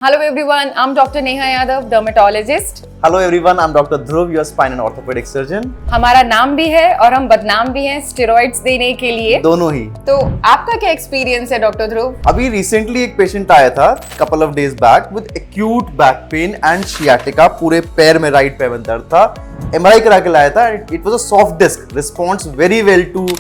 Hello everyone, I'm Dr. Neha Yadav, dermatologist. Hello everyone, I'm Dr. Dhruv, your spine and orthopedic surgeon. हमारा नाम भी है और हम बदनाम भी हैं स्टेरॉइड्स देने के लिए। दोनों ही। तो आपका क्या एक्सपीरियंस है डॉक्टर ध्रुव? अभी रिसेंटली एक पेशेंट आया था couple of days back with acute back pain and sciatica, पूरे पैर में राइट पैर में दर्द था। MRI करा के लाया था। It was a soft disc, responds very well to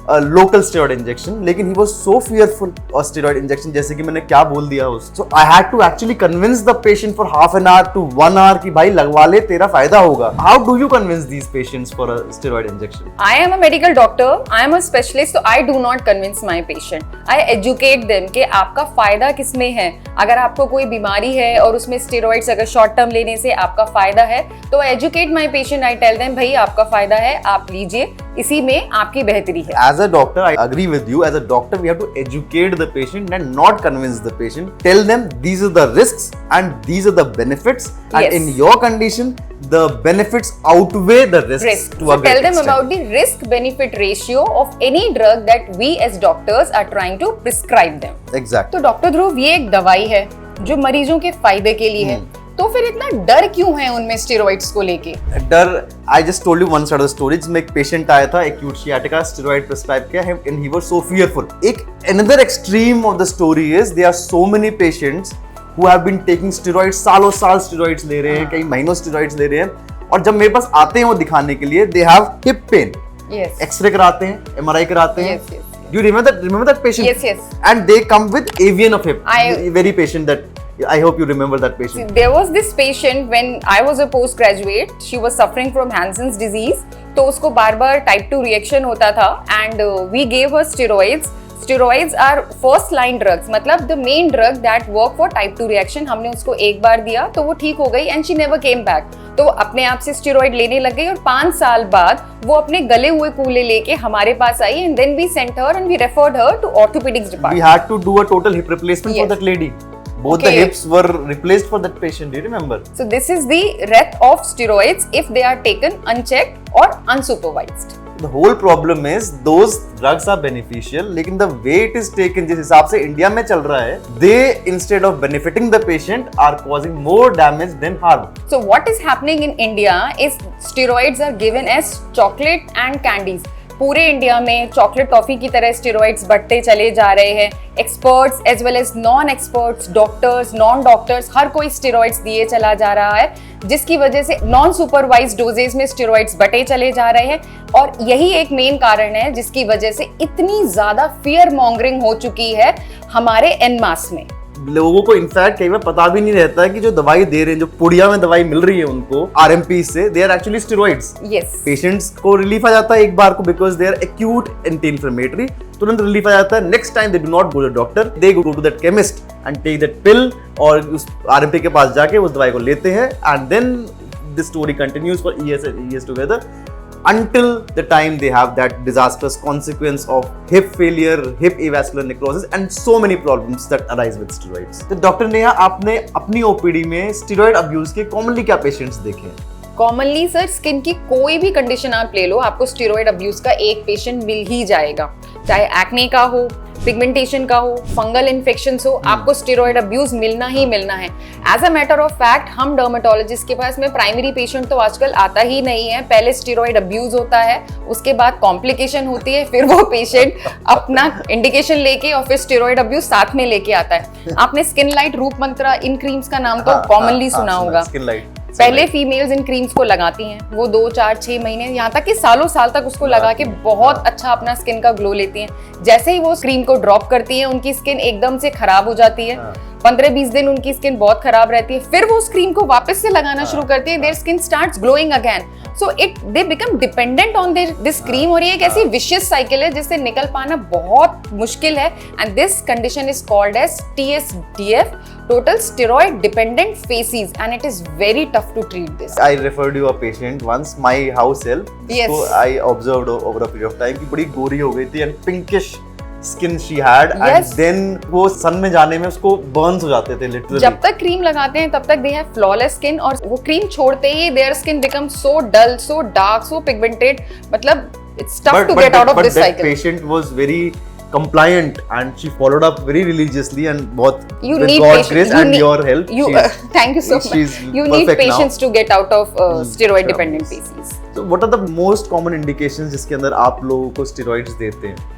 local steroid injection, लेकिन he was so fearful of steroid injection, जैसे कि मैंने क्या बोल दिया उसको। So I had to actually convince the patient for half an hour to 1 hour कि भाई लगवा ले, तेरा फायदा होगा। How do you convince these patients for a steroid injection? I am a medical doctor, I am a specialist, so I do not convince my patient. I educate them कि आपका फायदा किसमें है। अगर आपको कोई बीमारी है और उसमें स्टेरॉइड्स अगर शॉर्ट टर्म लेने से आपका फायदा है, तो educate my patient. I tell them भाई आपका फायदा है, आप लीजिए, इसी में आपकी बेहतरी है। As a doctor, I agree with you. As a doctor, we have to educate the patient and not convince the patient. Tell them these are the risks and these are the benefits. And Yes. in your condition, the benefits outweigh the risks to a So great tell them extent. about the risk-benefit ratio of any drug that we as doctors are trying to prescribe them. Exactly. तो doctor ध्रुव, ये एक दवाई है जो मरीजों के फायदे के लिए है, तो फिर इतना डर क्यों है उनमें स्टेरॉइड्स को लेके? डर, I just told you one side of the story. जिसमें एक पेशेंट आया था, acute sciatica, steroid prescribe किया है, and he was so fearful. एक another extreme of the story is there are so many patients who have been taking steroids, सालों साल steroids ले रहे हैं, कई महीनों steroids ले रहे हैं, और जब मेरे पास आते हैं वो दिखाने के लिए, they have hip pain. Yes. X-ray कराते हैं, MRI कराते हैं. Yes, yes. Do you remember that patient? Yes, yes. And they come with avian of hip. I- Very patient that I hope you remember that patient. There was this patient when I was a postgraduate. She was suffering from Hansen's disease. तो उसको बार बार type 2 reaction होता था and we gave her steroids. Steroids are first line drugs, मतलब the main drug that work for type 2 reaction. हमने उसको एक बार दिया तो वो ठीक हो गई and she never came back. तो वो अपने आप से स्टेरॉइड लेने लग गई और 5 साल बाद वो अपने गले हुए कूले लेके हमारे पास आई and then we sent her and we referred her to orthopedics We department. had to do a total hip replacement for Yes. that lady. Both Okay. the hips were replaced for that patient. Do you remember? So this is the wreath of steroids if they are taken unchecked or unsupervised. The whole problem is those drugs are beneficial, लेकिन the way it is taken, जिस हिसाब से India में चल रहा है, they instead of benefiting the patient are causing more damage than harm. So what is happening in India is steroids are given as chocolate and candies. पूरे India में chocolate toffee की तरह स्टेरॉइड्स बढ़ते चले जा रहे हैं। Experts as well as non experts, doctors, non doctors, हर कोई स्टेरॉइड्स दिए चला जा रहा है, जिसकी वजह से नॉन सुपरवाइज्ड डोजेज में स्टेरॉइड्स बढ़ते चले जा रहे हैं। और यही एक मेन कारण है जिसकी वजह से इतनी ज्यादा फियर मॉन्गरिंग हो चुकी है हमारे एन मास में। लोगों को इनफैक्ट कई बार पता भी नहीं रहता है कि जो दवाई दे रहे हैं, जो पुड़िया में दवाई मिल रही है उनको RMP से, they are actually steroids. Yes. Patients को रिलीफ आ जाता है एक बार को because they are acute anti inflammatory, तुरंत रिलीफ आ जाता है। Next time they do not go to doctor, they go to that chemist and take that pill, और उस RMP के पास जाके उस दवाई को लेते हैं, and then this story continues for years together until the time they have that disastrous consequence of hip failure, hip avascular necrosis and so many problems that arise with steroids. तो doctor Neha, आपने अपनी OPD में steroid abuse के commonly क्या patients देखे हैं? Commonly sir skin की कोई भी कंडीशन आप ले लो, आपको स्टेरॉइड अब्यूज का एक पेशेंट मिल ही जाएगा, चाहे एक्ने का हो, पिगमेंटेशन का हो, फंगल इन्फेक्शंस हो, आपको स्टेरॉइड अब्यूज मिलना ही मिलना है। As a matter of fact, हम डर्मेटोलॉजिस्ट के पास में प्राइमरी पेशेंट तो आजकल आता ही नहीं है। पहले स्टेरॉइड अब्यूज होता है, उसके बाद कॉम्प्लिकेशन होती है, फिर वो पेशेंट अपना इंडिकेशन लेके और फिर स्टेरॉइड अब्यूज साथ में लेके आता है। आपने स्किन लाइट, रूप मंत्रा, इन क्रीम्स का नाम तो कॉमनली सुना होगा। स्किन लाइट पहले फीमेल्स इन क्रीम्स को लगाती हैं, वो 2, 4, 6 महीने, यहाँ तक कि सालों साल तक उसको लगा के बहुत अच्छा अपना स्किन का ग्लो लेती हैं। जैसे ही वो क्रीम को ड्रॉप करती हैं, उनकी स्किन एकदम से खराब हो जाती है। 15-20 दिन उनकी स्किन बहुत खराब रहती है, फिर वो उस क्रीम को वापस से लगाना शुरू करती है, their skin starts glowing again. So they become dependent on this cream, और ये एक ऐसी विशियस साइकिल है जिससे निकल पाना बहुत मुश्किल है। And this condition is called as TSDF, total steroid dependent facies, and it is very tough to treat this. I referred you a patient once, my house help. Yes. So I observed over a period of time कि बड़ी गोरी हो गई थी and pinkish skin she had, Yes. and then वो सन में जाने में उसको burns हो जाते थे literally. जब तक क्रीम लगाते हैं तब तक they have flawless skin, और वो क्रीम छोड़ते ही their skin becomes so dull, so dark, so pigmented, मतलब it's tough to get out of this cycle. But that patient was very compliant and she followed up very religiously and बहुत You with need God's patience. grace You and need- your help. Thank you so much. she's You need perfect now. patience to get out of steroid yeah. dependent PCs. So what are the most common indications जिसके अंदर आप लोगों को steroids देते हैं?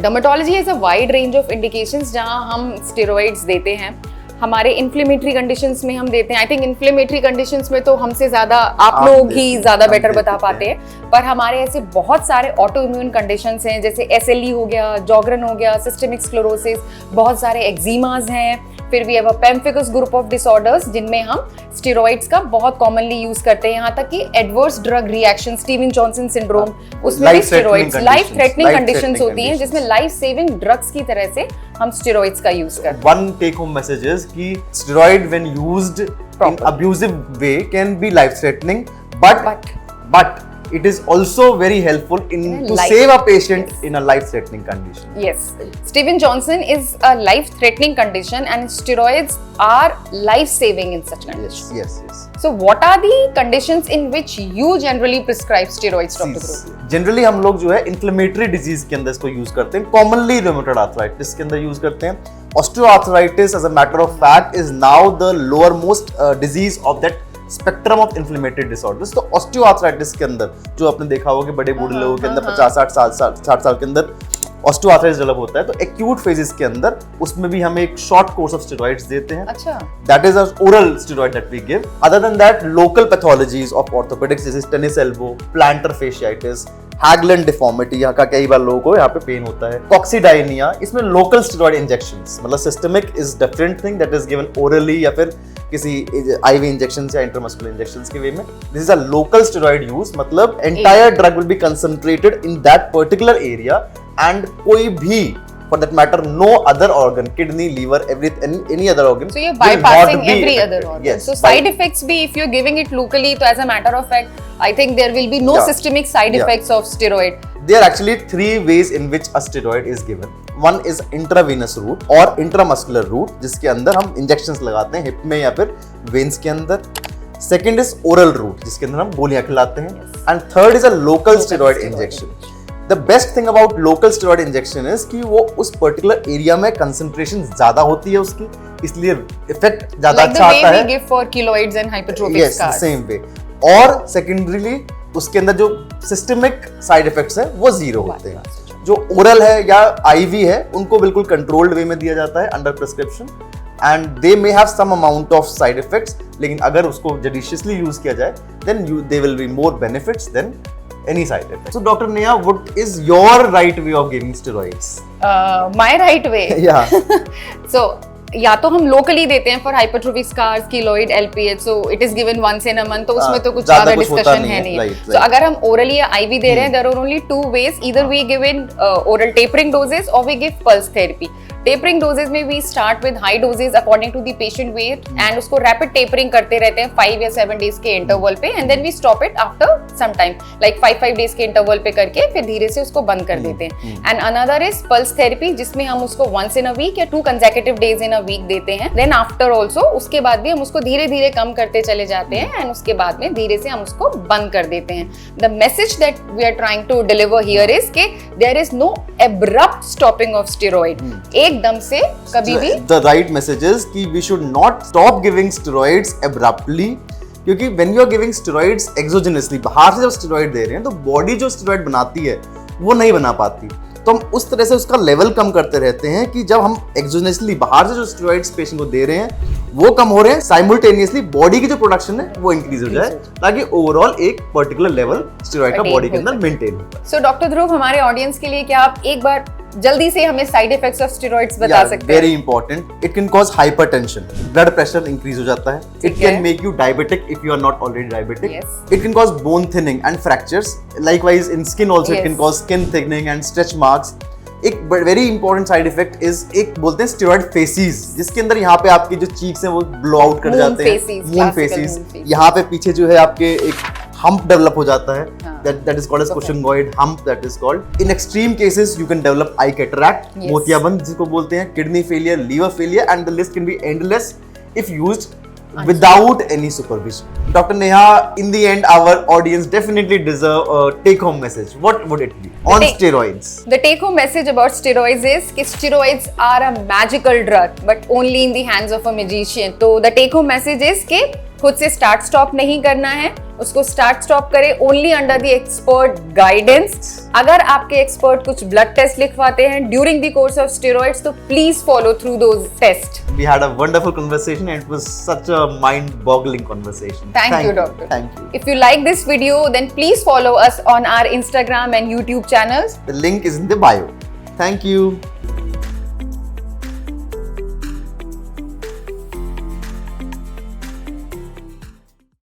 Dermatology is a wide range of indications जहां हम steroids देते हैं. हमारे इन्फ्लेमेटरी कंडीशंस में हम देते हैं. आई थिंक इन्फ्लेमेटरी कंडीशंस में तो हमसे ज्यादा आप लोग ही ज्यादा बेटर बता पाते हैं. पर हमारे ऐसे बहुत सारे ऑटो इम्यून कंडीशंस हैं, जैसे SLE हो गया, जॉगरन हो गया, सिस्टेमिक स्क्लेरोसिस, बहुत सारे एक्जिमास हैं. फिर भी have a पेम्फिकस group of disorders जिनमें हम स्टेरॉइड्स का बहुत कॉमनली यूज करते हैं. यहाँ तक कि adverse drug reaction, Steven Johnson syndrome, उसमें भी स्टेरॉइड्स लाइफ थ्रेटनिंग कंडीशंस होती हैं जिसमें लाइफ सेविंग ड्रग्स की तरह से हम स्टेरॉइड्स का यूज करते हैं. One take home message is कि steroid when used in abusive way can be life threatening, but it is also very helpful in to save a patient in a life threatening condition. Yes, Steven Johnson is a life threatening condition and steroids are life saving in such conditions. Yes. So what are the conditions in which you generally prescribe steroids, Dr. Dhruv? Generally हम लोग जो है inflammatory disease के अंदर इसको use करते हैं. Commonly rheumatoid arthritis के अंदर यूज करते हैं. Osteoarthritis as a matter of fact is now the lower most disease of that spectrum of inflammatory disorders. तो ऑस्टियोआर्थराइटिस के अंदर जो आपने देखा होगा कि बड़े बूढ़े लोगों के अंदर 50-60 साल के अंदर ऑस्टियोआर्थराइटिस डेवलप होता है. तो एक्यूट फेजेस के अंदर उसमें भी हम एक शॉर्ट कोर्स ऑफ स्टेरॉइड्स देते हैं. अच्छा. That is an oral steroid that we give. Other than that, local pathologies of orthopedics जैसे tennis elbow, plantar fasciitis, Haglund deformity, यहाँ का कई बार लोगों को यहाँ पे पेन होता है. Coccydynia, इसमें local steroid injections, मतलब systemic is different thing that is given orally या फिर किसी IV injections या intramuscular injections के वे में. This is a local steroid use, मतलब entire drug will be concentrated in that particular area and कोई भी for that matter no other organ, kidney, liver, any other organ. So you're will not bypassing be every affected. other organ. Yes, So side effects be if you're giving it locally, so as a matter of fact, I think there will be no Yeah. systemic side Yeah. effects of steroid. There are actually 3 ways in which a steroid is given. One is intravenous route और intramuscular route, जिसके अंदर हम injections लगाते हैं hip में या फिर veins के अंदर. Second is oral route, जिसके अंदर हम गोलियां खिलाते हैं. And third is a local steroid injection. The best thing about local steroid injection is कि वो उस particular area में concentration ज़्यादा होती है उसकी, इसलिए effect ज़्यादा Like the अच्छा way आता we है. give for keloids and hypertrophic Yes, scars. same way. और secondarily उसके अंदर जो systemic side effects हैं वो zero होते हैं. जो oral है या IV है उनको बिल्कुल controlled way में दिया जाता है under prescription and they may have some amount of side effects, लेकिन अगर उसको judiciously use किया जाए then they will be more benefits than any side effect. So Dr. Neha, what is your right way of giving steroids? My right way. Yeah. So या तो हम locally देते हैं for hypertrophic scars, keloid, LPH, so it is given once in a month. तो उसमें तो कुछ ज्यादा डिस्कशन है नहीं. सो अगर हम ओरली या IV दे रहे हैं, there are only 2 ways. either we give in oral tapering doses or we give pulse therapy. Tapering doses में we start with high doses according to the patient weight and उसको rapid tapering करते रहते हैं 5 या 7 days के interval पे and then we stop it after some time, like 5 days के interval पे करके फिर धीरे से उसको बंद कर देते हैं. And another is pulse therapy, जिसमें हम उसको वंस इन अ वीक या 2 consecutive days in a week देते हैं. देन आफ्टर ऑल्सो उसके बाद भी हम उसको धीरे धीरे कम करते चले जाते हैं एंड उसके बाद में धीरे से हम उसको बंद कर देते हैं. The message that we are trying to deliver here is कि there is no abrupt stopping of steroid. एकदम से कभी भी the right message is कि we should not stop giving steroids abruptly, क्योंकि when you are giving steroids exogenously, बाहर से जब steroid दे रहे हैं तो बॉडी जो steroid बनाती है वो नहीं बना पाती. तो हम उस तरह से उसका लेवल कम करते रहते हैं कि जब हम एक्सोजेनसली बाहर से जो स्टेरॉइड्स पेशेंट को दे रहे हैं वो कम हो रहे हैं, साइमल्टेनियसली बॉडी की जो प्रोडक्शन है वो इंक्रीज हो जाए ताकि ओवरऑल एक पर्टिकुलर लेवल स्टेरॉइड का बॉडी के अंदर मेंटेन हो. सो डॉक्टर ध्रुव, हमारे ऑडियंस के लिए क्या आप एक बार जल्दी से हमें साइड इफेक्ट्स ऑफ स्टेरॉइड्स बता सकते हैं? Very important. It can cause hypertension, blood pressure increase हो जाता है. It can make you diabetic if you are not already diabetic. It can cause bone thinning and fractures. Likewise in skin also it can cause skin thickening and stretch marks. एक very important side effect is एक बोलते हैं steroid faces, जिसके अंदर यहाँ पे आपकी जो चीक्स हैं वो ब्लो आउट कर जाते हैं, मून फेसिस. यहाँ पे पीछे जो है आपके एक hump develop हो जाता है, that is called as cushingoid hump, that is called. In extreme cases you can develop eye cataract, मोतियाबंद जिसको बोलते हैं, kidney failure, liver failure, and the list can be endless if used without any supervision. Dr. Neha, in the end, our audience definitely deserve a take-home message. What would it be on steroids? The take-home message about steroids is कि steroids are a magical drug, but only in the hands of a magician. तो the take-home message is कि खुद से start stop नहीं करना है, उसको start stop करें only under the expert guidance. अगर आपके एक्सपर्ट कुछ ब्लड टेस्ट लिखवाते हैं during the course of steroids तो please follow through those test. We had a wonderful conversation and it was such a mind-boggling conversation. Thank you, doctor. Thank you. If you like this video, then please follow us on our Instagram and YouTube channels. The link is in the bio. Thank you.